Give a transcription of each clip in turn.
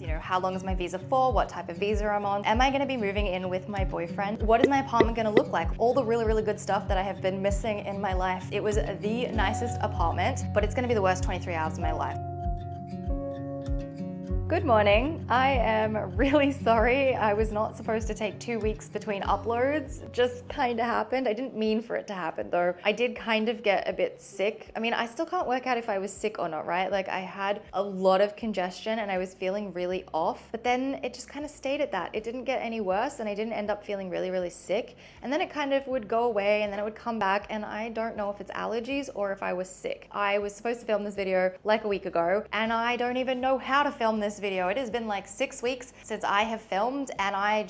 You know, how long is my visa for? What type of visa I'm on? Am I gonna be moving in with my boyfriend? What is my apartment gonna look like? All the really, really good stuff that I have been missing in my life. It was the nicest apartment, but it's gonna be the worst 23 hours of my life. Good morning. I am really sorry. I was not supposed to take 2 weeks between uploads. Just kind of happened. I didn't mean for it to happen though. I did kind of get a bit sick. I mean, I still can't work out if I was sick or not, right? Like I had a lot of congestion and I was feeling really off, but then it just kind of stayed at that. It didn't get any worse and I didn't end up feeling really, really sick. And then it kind of would go away and then it would come back, and I don't know if it's allergies or if I was sick. I was supposed to film this video like a week ago and I don't even know how to film this video. It has been like 6 weeks since I have filmed and I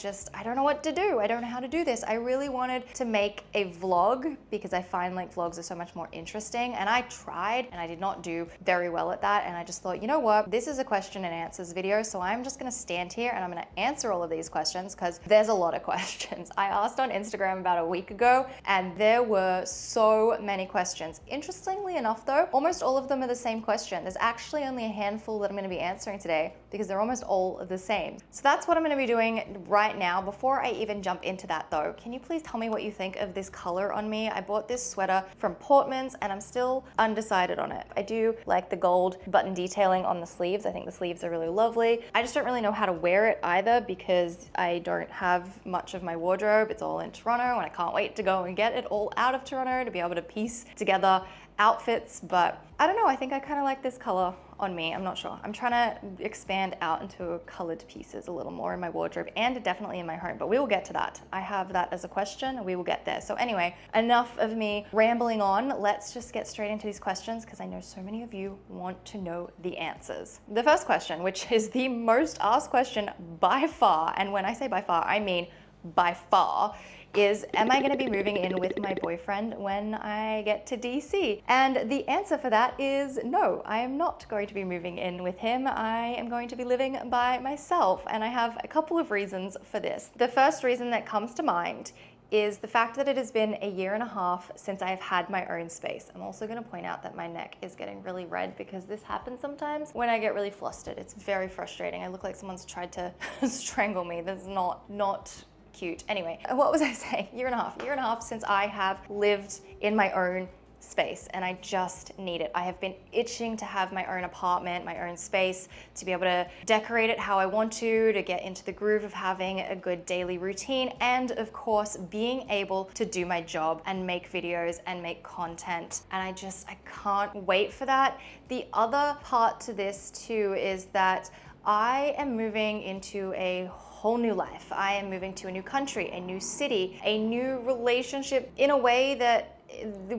don't know what to do. I don't know how to do this. I really wanted to make a vlog because I find like vlogs are so much more interesting, and I tried and I did not do very well at that, and I just thought, you know what, this is a question and answers video, so I'm just gonna stand here and I'm gonna answer all of these questions because there's a lot of questions. I asked on Instagram about a week ago and there were so many questions. Interestingly enough though, almost all of them are the same question. There's actually only a handful that I'm gonna be answering today because they're almost all the same. So that's what I'm gonna be doing right now. Before I even jump into that though, can you please tell me what you think of this color on me? I bought this sweater from Portman's and I'm still undecided on it. I do like the gold button detailing on the sleeves. I think the sleeves are really lovely. I just don't really know how to wear it either because I don't have much of my wardrobe. It's all in Toronto and I can't wait to go and get it all out of Toronto to be able to piece together outfits, but I don't know, I think I kind of like this color on me. I'm not sure. I'm trying to expand out into colored pieces a little more in my wardrobe and definitely in my home, but we will get to that. I have that as a question and we will get there. So anyway, enough of me rambling on. Let's just get straight into these questions because I know so many of you want to know the answers. The first question, which is the most asked question by far, and when I say by far, I mean by far, is am I gonna be moving in with my boyfriend when I get to DC? And the answer for that is no, I am not going to be moving in with him. I am going to be living by myself, and I have a couple of reasons for this. The first reason that comes to mind is the fact that it has been a year and a half since I've had my own space. I'm also gonna point out that my neck is getting really red because this happens sometimes when I get really flustered. It's very frustrating. I look like someone's tried to strangle me. That's not cute. Anyway, what was I saying? Year and a half since I have lived in my own space, and I just need it. I have been itching to have my own apartment, my own space, to be able to decorate it how I want to get into the groove of having a good daily routine, and of course being able to do my job and make videos and make content. And I can't wait for that. The other part to this too is that I am moving into a whole new life. I am moving to a new country, a new city, a new relationship in a way that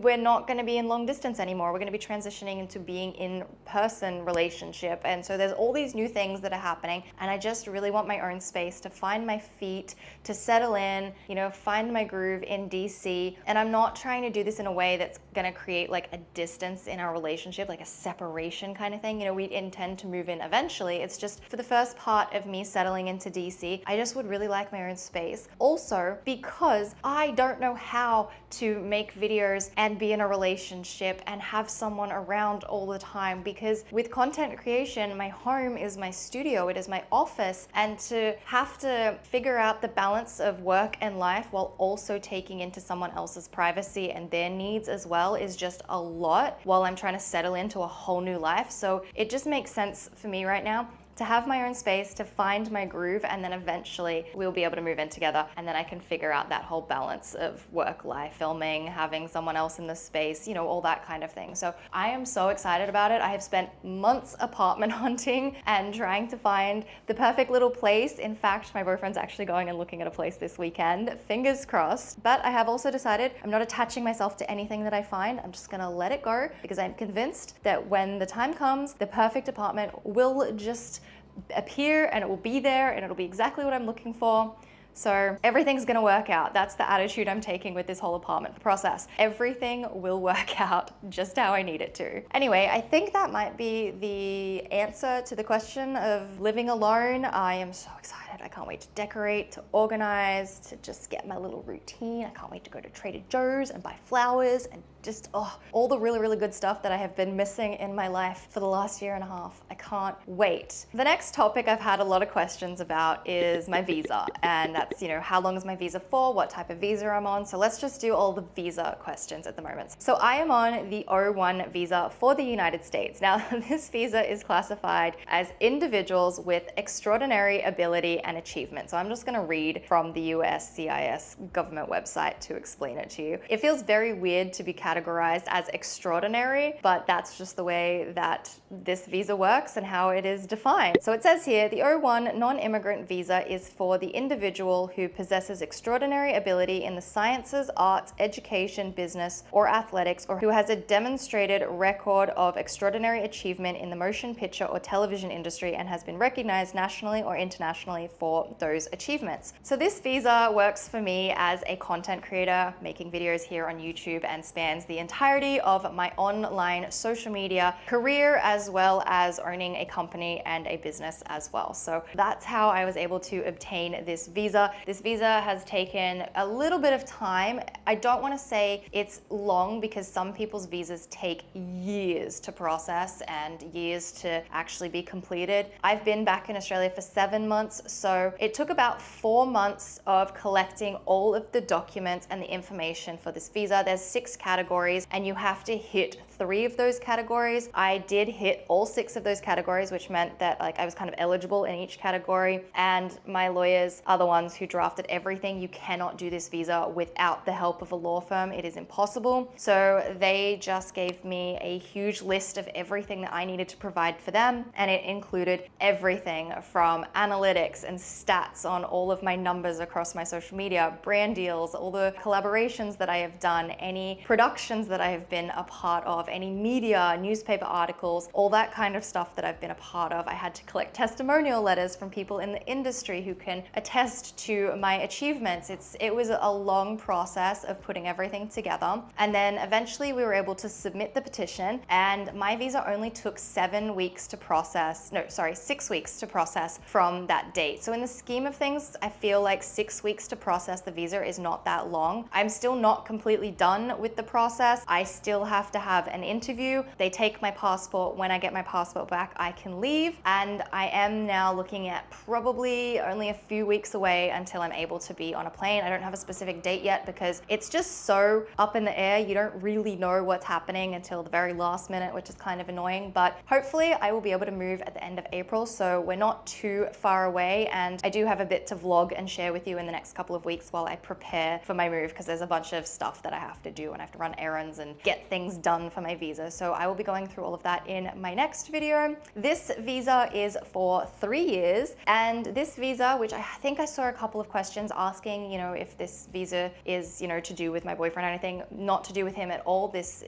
we're not going to be in long distance anymore. We're going to be transitioning into being in person relationship. And so there's all these new things that are happening. And I just really want my own space to find my feet, to settle in, you know, find my groove in DC. And I'm not trying to do this in a way that's going to create like a distance in our relationship, like a separation kind of thing. You know, we intend to move in eventually. It's just for the first part of me settling into DC, I just would really like my own space. Also, because I don't know how to make videos and be in a relationship and have someone around all the time, because with content creation, my home is my studio, it is my office, and to have to figure out the balance of work and life while also taking into someone else's privacy and their needs as well is just a lot while I'm trying to settle into a whole new life. So it just makes sense for me right now to have my own space, to find my groove, and then eventually we'll be able to move in together, and then I can figure out that whole balance of work life, filming, having someone else in the space, you know, all that kind of thing. So I am so excited about it. I have spent months apartment hunting and trying to find the perfect little place. In fact, my boyfriend's actually going and looking at a place this weekend, fingers crossed. But I have also decided I'm not attaching myself to anything that I find. I'm just gonna let it go because I'm convinced that when the time comes, the perfect apartment will just appear and it will be there and it'll be exactly what I'm looking for. So everything's gonna work out. That's the attitude I'm taking with this whole apartment process. Everything will work out just how I need it to. Anyway, I think that might be the answer to the question of living alone. I am so excited. I can't wait to decorate, to organize, to just get my little routine. I can't wait to go to Trader Joe's and buy flowers and just, all the really, really good stuff that I have been missing in my life for the last year and a half. I can't wait. The next topic I've had a lot of questions about is my visa. And that's, how long is my visa for? What type of visa I'm on? So let's just do all the visa questions at the moment. So I am on the O1 visa for the United States. Now, this visa is classified as individuals with extraordinary ability and achievement. So I'm just gonna read from the USCIS government website to explain it to you. It feels very weird to be categorized as extraordinary, but that's just the way that this visa works and how it is defined. So it says here, the O1 non-immigrant visa is for the individual who possesses extraordinary ability in the sciences, arts, education, business, or athletics, or who has a demonstrated record of extraordinary achievement in the motion picture or television industry and has been recognized nationally or internationally for those achievements. So this visa works for me as a content creator making videos here on YouTube and spans the entirety of my online social media career, as well as owning a company and a business as well. So that's how I was able to obtain this visa. This visa has taken a little bit of time. I don't want to say it's long because some people's visas take years to process and years to actually be completed. I've been back in Australia for 7 months, so it took about 4 months of collecting all of the documents and the information for this visa. There's 6 categories and you have to hit 3 of those categories. I did hit all 6 of those categories, which meant that I was kind of eligible in each category, and my lawyers are the ones who drafted everything. You cannot do this visa without the help of a law firm. It is impossible. So they just gave me a huge list of everything that I needed to provide for them, and it included everything from analytics and stats on all of my numbers across my social media, brand deals, all the collaborations that I have done, any productions that I have been a part of, any media, newspaper articles, all that kind of stuff that I've been a part of. I had to collect testimonial letters from people in the industry who can attest to my achievements. It was a long process of putting everything together. And then eventually we were able to submit the petition, and my visa only took 6 weeks to process from that date. So in the scheme of things, I feel like 6 weeks to process the visa is not that long. I'm still not completely done with the process. I still have to have an interview. They take my passport. When I get my passport back, I can leave. And I am now looking at probably only a few weeks away until I'm able to be on a plane. I don't have a specific date yet because it's just so up in the air. You don't really know what's happening until the very last minute, which is kind of annoying. But hopefully I will be able to move at the end of April. So we're not too far away. And I do have a bit to vlog and share with you in the next couple of weeks while I prepare for my move, because there's a bunch of stuff that I have to do and I have to run errands and get things done for my visa. So I will be going through all of that in my next video. This visa is for 3 years, and this visa, which I think I saw a couple of questions asking, if this visa is, to do with my boyfriend or anything, not to do with him at all. This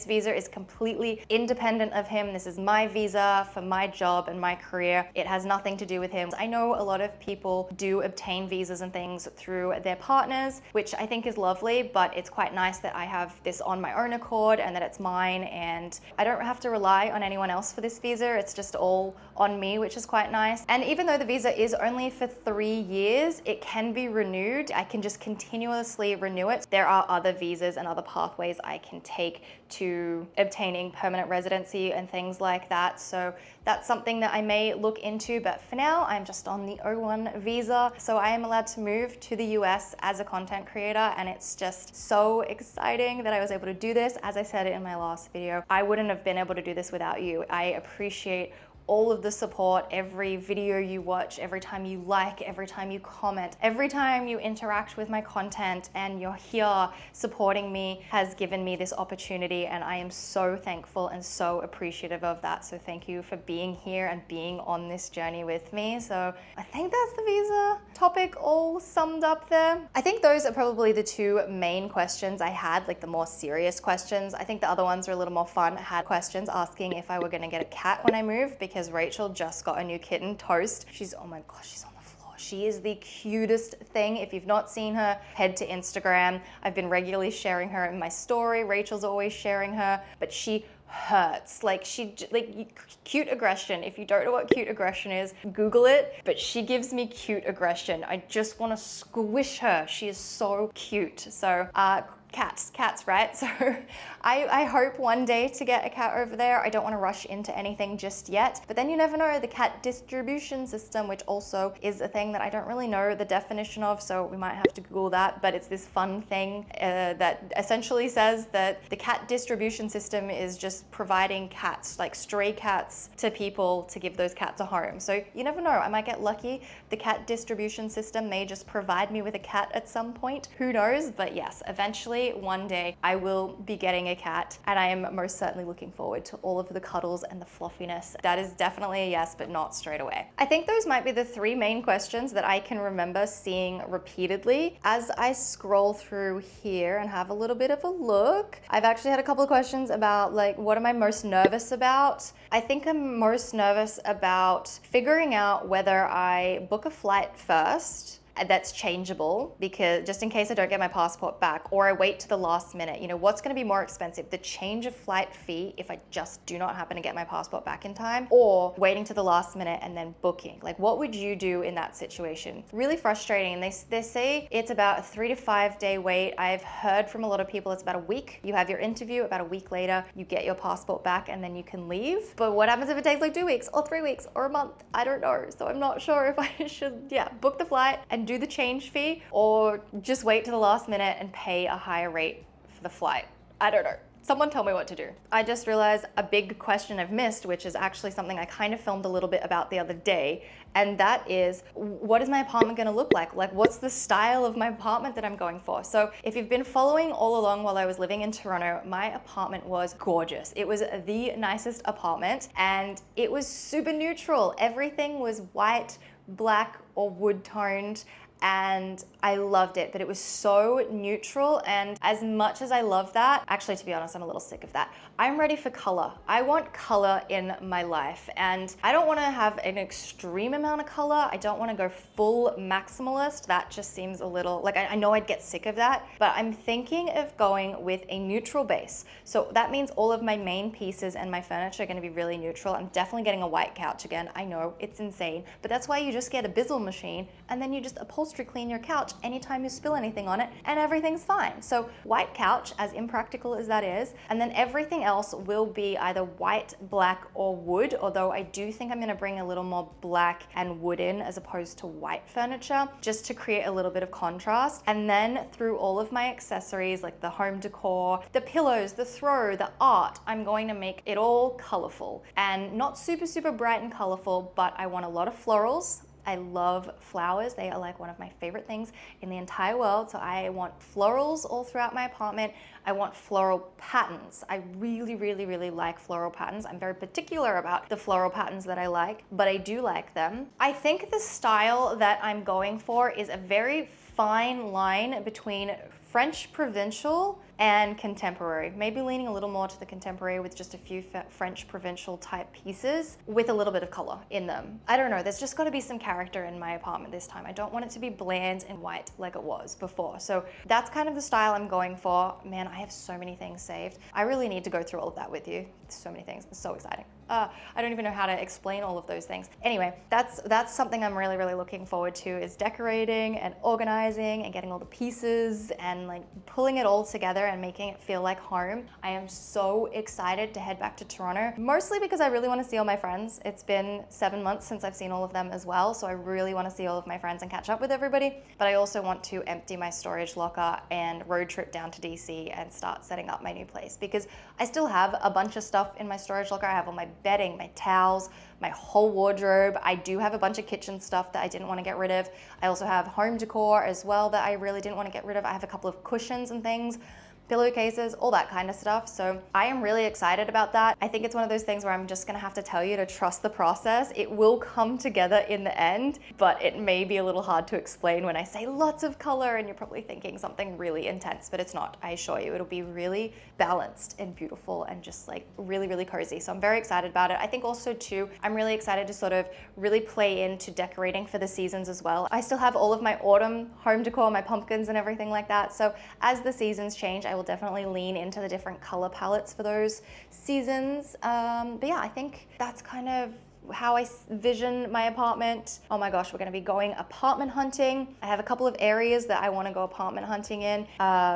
visa is completely independent of him. This is my visa for my job and my career. It has nothing to do with him. I know a lot of people do obtain visas and things through their partners, which I think is lovely, but it's quite nice that I have this on my own accord and that it's mine, and I don't have to rely on anyone else for this visa. It's just all on me, which is quite nice. And even though the visa is only for 3 years, it can be renewed. I can just continuously renew it. There are other visas and other pathways I can take to obtaining permanent residency and things like that. So that's something that I may look into, but for now I'm just on the O1 visa. So I am allowed to move to the US as a content creator, and it's just so exciting that I was able to do this. As I said in my last video, I wouldn't have been able to do this without you. I appreciate all of the support, every video you watch, every time you like, every time you comment, every time you interact with my content and you're here supporting me has given me this opportunity, and I am so thankful and so appreciative of that. So thank you for being here and being on this journey with me. So I think that's the visa topic all summed up there. I think those are probably the 2 main questions I had, like the more serious questions. I think the other ones are a little more fun. I had questions asking if I were gonna get a cat when I move, because Rachel just got a new kitten, Toast. Oh my gosh, she's on the floor. She is the cutest thing. If you've not seen her, head to Instagram. I've been regularly sharing her in my story. Rachel's always sharing her, but she hurts. Like cute aggression. If you don't know what cute aggression is, Google it. But she gives me cute aggression. I just want to squish her. She is so cute. So cats, right? So I hope one day to get a cat over there. I don't want to rush into anything just yet, but then you never know. The cat distribution system, which also is a thing that I don't really know the definition of, so we might have to Google that, but it's this fun thing that essentially says that the cat distribution system is just providing cats, like stray cats, to people to give those cats a home. So you never know, I might get lucky. The cat distribution system may just provide me with a cat at some point. Who knows? But yes, eventually one day I will be getting a cat, and I am most certainly looking forward to all of the cuddles and the fluffiness. That is definitely a yes, but not straight away. I think those might be the three main questions that I can remember seeing repeatedly. As I scroll through here and have a little bit of a look, I've actually had a couple of questions about like, what am I most nervous about? I think I'm most nervous about figuring out whether I book a flight first that's changeable, because just in case I don't get my passport back, or I wait to the last minute. You know, what's going to be more expensive, the change of flight fee if I just do not happen to get my passport back in time, or waiting to the last minute and then booking? Like, what would you do in that situation? Really frustrating. And they say it's about a 3 to 5 day wait. I've heard from a lot of people it's about a week. You have your interview, about a week later you get your passport back and then you can leave. But what happens if it takes like 2 weeks or 3 weeks or a month? I don't know. So I'm not sure if I should book the flight and do the change fee, or just wait to the last minute and pay a higher rate for the flight. I don't know. Someone tell me what to do. I just realized a big question I've missed, which is actually something I kind of filmed a little bit about the other day, and that is, what is my apartment gonna look like? Like, what's the style of my apartment that I'm going for? So if you've been following all along while I was living in Toronto, my apartment was gorgeous. It was the nicest apartment, and it was super neutral. Everything was white, black, or wood toned, and I loved it, but it was so neutral. And as much as I love that, actually, to be honest, I'm a little sick of that. I'm ready for color. I want color in my life, and I don't want to have an extreme amount of color. I don't want to go full maximalist. That just seems a little, like, I know I'd get sick of that, but I'm thinking of going with a neutral base. So that means all of my main pieces and my furniture are going to be really neutral. I'm definitely getting a white couch again. I know, it's insane, but that's why you just get a Bizzle machine and then you just upholstery clean your couch anytime you spill anything on it, and everything's fine. So white couch, as impractical as that is, and then everything else will be either white, black, or wood, although I do think I'm gonna bring a little more black and wood in as opposed to white furniture, just to create a little bit of contrast. And then through all of my accessories, like the home decor, the pillows, the throw, the art, I'm going to make it all colorful, and not super, super bright and colorful, but I want a lot of florals. I love flowers. They are like one of my favorite things in the entire world. So I want florals all throughout my apartment. I want floral patterns. I really, really, really like floral patterns. I'm very particular about the floral patterns that I like, but I do like them. I think the style that I'm going for is a very fine line between French provincial and contemporary, maybe leaning a little more to the contemporary with just a few French provincial type pieces with a little bit of color in them. I don't know, there's just gotta be some character in my apartment this time. I don't want it to be bland and white like it was before. So that's kind of the style I'm going for. Man, I have so many things saved. I really need to go through all of that with you. So many things, it's so exciting. I don't even know how to explain all of those things. Anyway, that's something I'm really, really looking forward to, is decorating and organizing and getting all the pieces and like pulling it all together and making it feel like home. I am so excited to head back to Toronto, mostly because I really want to see all my friends. It's been 7 months since I've seen all of them as well, so I really want to see all of my friends and catch up with everybody. But I also want to empty my storage locker and road trip down to DC and start setting up my new place, because I still have a bunch of stuff in my storage locker. I have all my bedding, my towels, my whole wardrobe. I do have a bunch of kitchen stuff that I didn't want to get rid of. I also have home decor as well that I really didn't want to get rid of. I have a couple of cushions and things, pillowcases, all that kind of stuff. So I am really excited about that. I think it's one of those things where I'm just gonna have to tell you to trust the process. It will come together in the end, but it may be a little hard to explain when I say lots of color and you're probably thinking something really intense, but it's not. I assure you, it'll be really balanced and beautiful and just like really, really cozy. So I'm very excited about it. I think also too, I'm really excited to sort of really play into decorating for the seasons as well. I still have all of my autumn home decor, my pumpkins and everything like that. So as the seasons change, I I will definitely lean into the different color palettes for those seasons. But yeah, I think that's kind of how I vision my apartment. Oh my gosh, we're gonna be going apartment hunting. I have a couple of areas that I wanna go apartment hunting in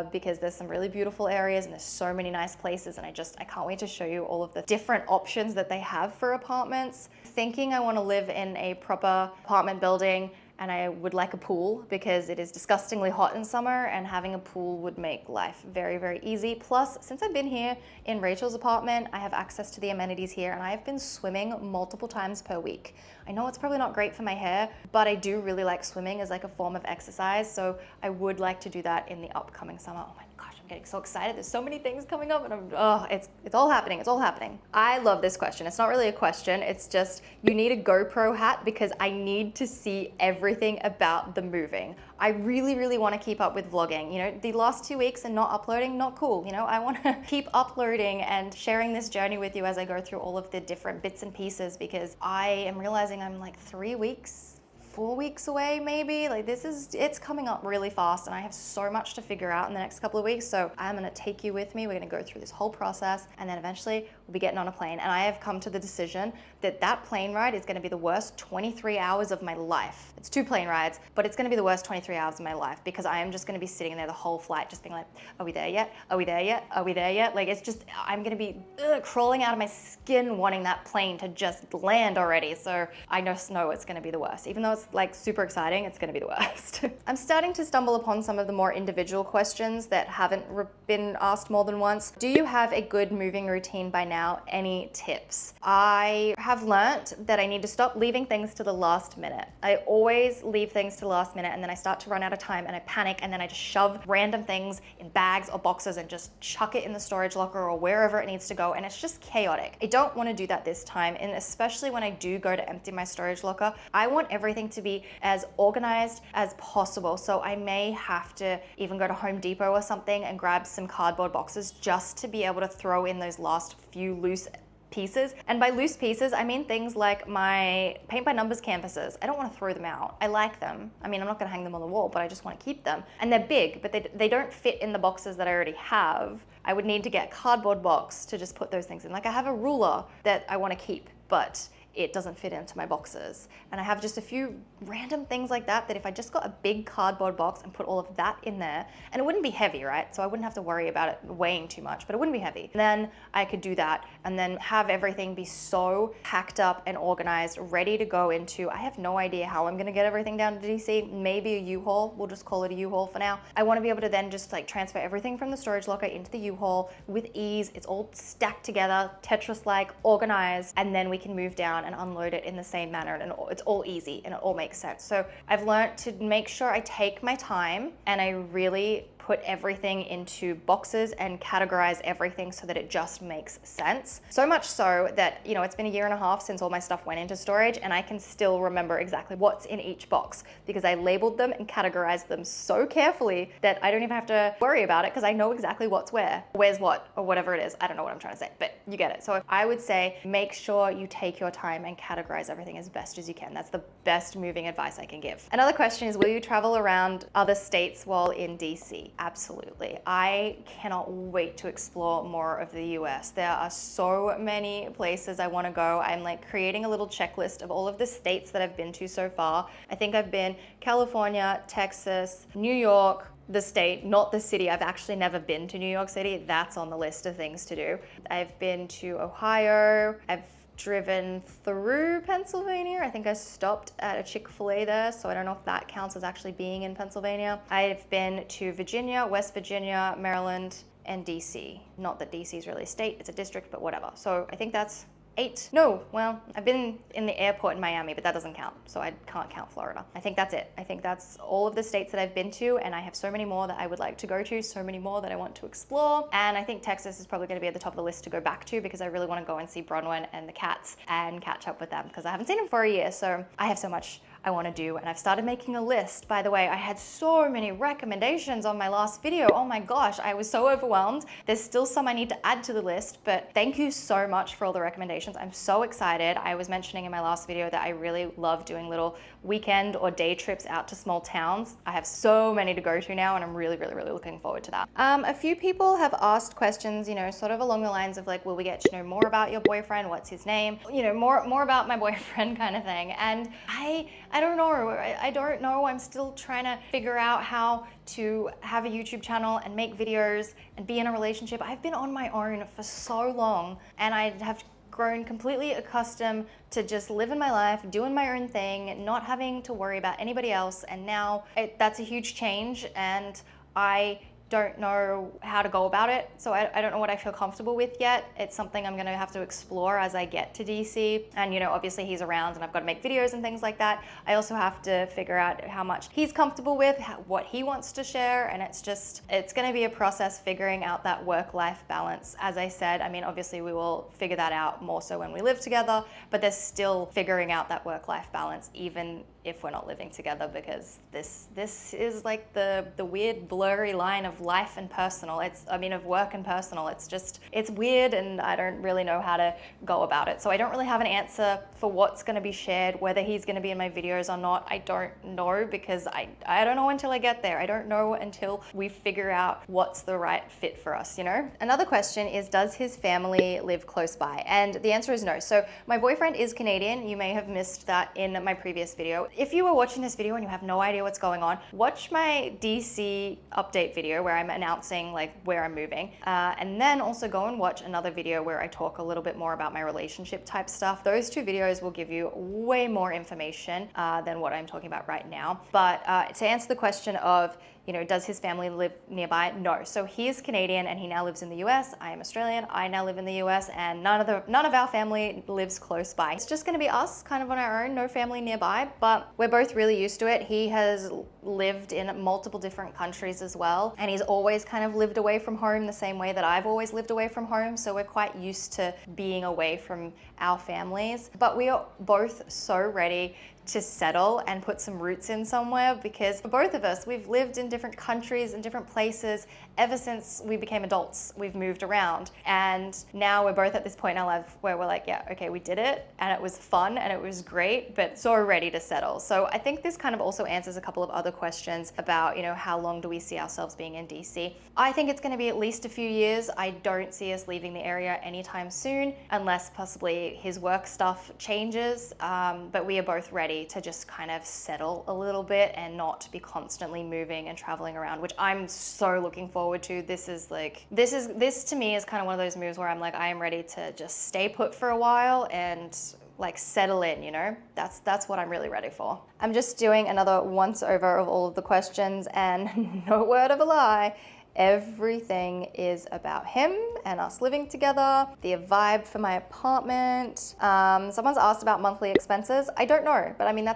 because there's some really beautiful areas and there's so many nice places, and I can't wait to show you all of the different options that they have for apartments. Thinking I wanna live in a proper apartment building, and I would like a pool because it is disgustingly hot in summer, and having a pool would make life very, very easy. Plus, since I've been here in Rachel's apartment, I have access to the amenities here, and I have been swimming multiple times per week. I know it's probably not great for my hair, but I do really like swimming as like a form of exercise, so I would like to do that in the upcoming summer. Oh my gosh, I'm getting so excited. There's so many things coming up, and it's all happening. It's all happening. I love this question. It's not really a question. It's just, you need a GoPro hat because I need to see everything about the moving. I really, really want to keep up with vlogging. You know, the last 2 weeks and not uploading, not cool. You know, I want to keep uploading and sharing this journey with you as I go through all of the different bits and pieces, because I am realizing I'm like 3 weeks, 4 weeks away maybe. Like it's coming up really fast, and I have so much to figure out in the next couple of weeks. So I'm gonna take you with me. We're gonna go through this whole process, and then eventually we'll be getting on a plane. And I have come to the decision that that plane ride is gonna be the worst 23 hours of my life. It's 2 plane rides, but it's gonna be the worst 23 hours of my life, because I am just gonna be sitting there the whole flight just being like, are we there yet? Are we there yet? Are we there yet? Like, it's just, I'm gonna be crawling out of my skin wanting that plane to just land already. So I just know it's gonna be the worst. Even though it's like super exciting, it's gonna be the worst. I'm starting to stumble upon some of the more individual questions that haven't been asked more than once. Do you have a good moving routine by now? Any tips? I have learnt that I need to stop leaving things to the last minute. I always leave things to the last minute, and then I start to run out of time and I panic, and then I just shove random things in bags or boxes and just chuck it in the storage locker or wherever it needs to go, and it's just chaotic. I don't want to do that this time, and especially when I do go to empty my storage locker, I want everything to be as organized as possible. So I may have to even go to Home Depot or something and grab some cardboard boxes just to be able to throw in those last few loose pieces. And by loose pieces, I mean things like my paint by numbers canvases. I don't want to throw them out. I like them. I mean, I'm not going to hang them on the wall, but I just want to keep them. And they're big, but they don't fit in the boxes that I already have. I would need to get a cardboard box to just put those things in. Like, I have a ruler that I want to keep, but it doesn't fit into my boxes. And I have just a few random things like that if I just got a big cardboard box and put all of that in there, and it wouldn't be heavy, right? So I wouldn't have to worry about it weighing too much, but it wouldn't be heavy. And then I could do that and then have everything be so packed up and organized, ready to go into, I have no idea how I'm gonna get everything down to DC, maybe a U-Haul, we'll just call it a U-Haul for now. I wanna be able to then just like transfer everything from the storage locker into the U-Haul with ease. It's all stacked together, Tetris-like, organized, and then we can move down and unload it in the same manner, and it's all easy and it all makes sense. So I've learned to make sure I take my time and I really put everything into boxes and categorize everything so that it just makes sense. So much so that, you know, it's been a year and a half since all my stuff went into storage, and I can still remember exactly what's in each box because I labeled them and categorized them so carefully that I don't even have to worry about it because I know exactly what's where's what, or whatever it is. I don't know what I'm trying to say, but you get it. So I would say make sure you take your time and categorize everything as best as you can. That's the best moving advice I can give. Another question is, will you travel around other states while in DC? Absolutely. I cannot wait to explore more of the US. There are so many places I want to go. I'm like creating a little checklist of all of the states that I've been to so far. I think I've been California, Texas, New York, the state, not the city. I've actually never been to New York City. That's on the list of things to do. I've been to Ohio. I've driven through Pennsylvania. I think I stopped at a Chick-fil-A there, so I don't know if that counts as actually being in Pennsylvania. I've been to Virginia, West Virginia, Maryland, and DC. Not that DC is really a state, it's a district, but whatever. So I think that's 8. No, well, I've been in the airport in Miami, but that doesn't count, so I can't count Florida. I think that's it. I think that's all of the states that I've been to, and I have so many more that I would like to go to, so many more that I want to explore. And I think Texas is probably going to be at the top of the list to go back to because I really want to go and see Bronwyn and the cats and catch up with them because I haven't seen them for a year, so I have so much I want to do, and I've started making a list. By the way, I had so many recommendations on my last video. Oh my gosh, I was so overwhelmed. There's still some I need to add to the list, but thank you so much for all the recommendations. I'm so excited. I was mentioning in my last video that I really love doing little weekend or day trips out to small towns. I have so many to go to now, and I'm really looking forward to that. A few people have asked questions, you know, sort of along the lines of like, will we get to know more about your boyfriend? What's his name? You know, more about my boyfriend kind of thing. And I don't know. I don't know. I'm still trying to figure out how to have a YouTube channel and make videos and be in a relationship. I've been on my own for so long, and I have grown completely accustomed to just living my life, doing my own thing, not having to worry about anybody else. And now that's a huge change, and I don't know how to go about it. So I don't know what I feel comfortable with yet. It's something I'm gonna have to explore as I get to DC. And you know, obviously he's around and I've got to make videos and things like that. I also have to figure out how much he's comfortable with, what he wants to share. And it's gonna be a process figuring out that work-life balance. As I said, I mean, obviously we will figure that out more so when we live together, but there's still figuring out that work-life balance, even if we're not living together, because this is like the weird blurry line of life and personal. Of work and personal. It's weird, and I don't really know how to go about it. So I don't really have an answer for what's going to be shared, whether he's going to be in my videos or not. I don't know, because I don't know until I get there. I don't know until we figure out what's the right fit for us, you know? Another question is, does his family live close by? And the answer is no. So my boyfriend is Canadian. You may have missed that in my previous video. If you were watching this video and you have no idea what's going on, watch my DC update video where I'm announcing like where I'm moving. And then also go and watch another video where I talk a little bit more about my relationship type stuff. Those two videos will give you way more information than what I'm talking about right now. But to answer the question of, you know, does his family live nearby? No. So he is Canadian and he now lives in the US. I am Australian. I now live in the US, and none of our family lives close by. It's just going to be us kind of on our own, no family nearby, but we're both really used to it. He has lived in multiple different countries as well, and he's always kind of lived away from home the same way that I've always lived away from home. So we're quite used to being away from our families, but we are both so ready to settle and put some roots in somewhere, because for both of us, we've lived in different countries and different places ever since we became adults. We've moved around, and now we're both at this point in our life where we're like, yeah, okay, we did it, and it was fun and it was great, but so ready to settle. So I think this kind of also answers a couple of other questions about, you know, how long do we see ourselves being in DC? I think it's going to be at least a few years. I don't see us leaving the area anytime soon, unless possibly his work stuff changes, but we are both ready to just kind of settle a little bit and not be constantly moving and traveling around, which I'm so looking forward to. This to me is kind of one of those moves where I'm like, I am ready to just stay put for a while and like settle in, you know? That's what I'm really ready for. I'm just doing another once over of all of the questions, and no word of a lie, everything is about him and us living together, the vibe for my apartment. Someone's asked about monthly expenses. I don't know, but I mean, I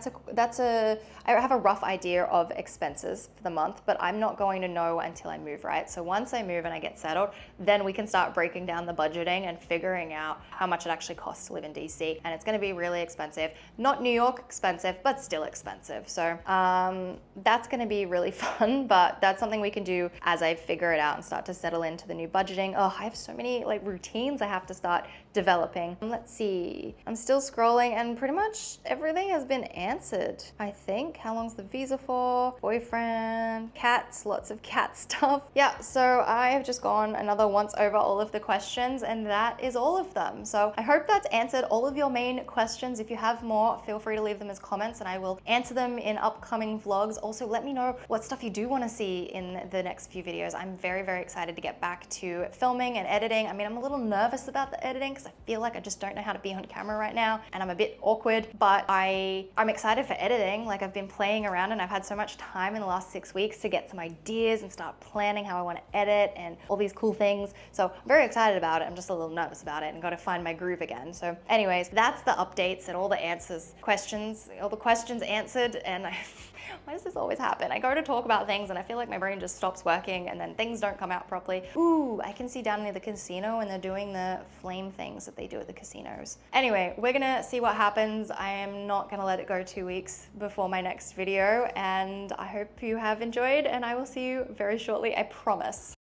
have a rough idea of expenses for the month, but I'm not going to know until I move, right? So once I move and I get settled, then we can start breaking down the budgeting and figuring out how much it actually costs to live in DC. And it's going to be really expensive. Not New York expensive, but still expensive. So that's going to be really fun, but that's something we can do as I figure it out and start to settle into the new budgeting. Oh, I have so many like routines I have to start developing. Let's see. I'm still scrolling, and pretty much everything has been answered, I think. How long's the visa for? Boyfriend, cats, lots of cat stuff. Yeah, so I have just gone another once over all of the questions, and that is all of them. So I hope that's answered all of your main questions. If you have more, feel free to leave them as comments and I will answer them in upcoming vlogs. Also, let me know what stuff you do want to see in the next few videos. I'm very excited to get back to filming and editing. I mean, I'm a little nervous about the editing because I feel like I just don't know how to be on camera right now, and I'm a bit awkward, but I'm excited for editing. Like, I've been playing around and I've had so much time in the last 6 weeks to get some ideas and start planning how I want to edit and all these cool things. So I'm very excited about it. I'm just a little nervous about it and got to find my groove again. So anyways, that's the updates and all the answers, all the questions answered. And why does this always happen? I go to talk about things and I feel like my brain just stops working and then things don't come out properly. Ooh, I can see down near the casino when they're doing the flame thing. things that they do at the casinos. Anyway, we're gonna see what happens. I am not gonna let it go 2 weeks before my next video, and I hope you have enjoyed, and I will see you very shortly, I promise.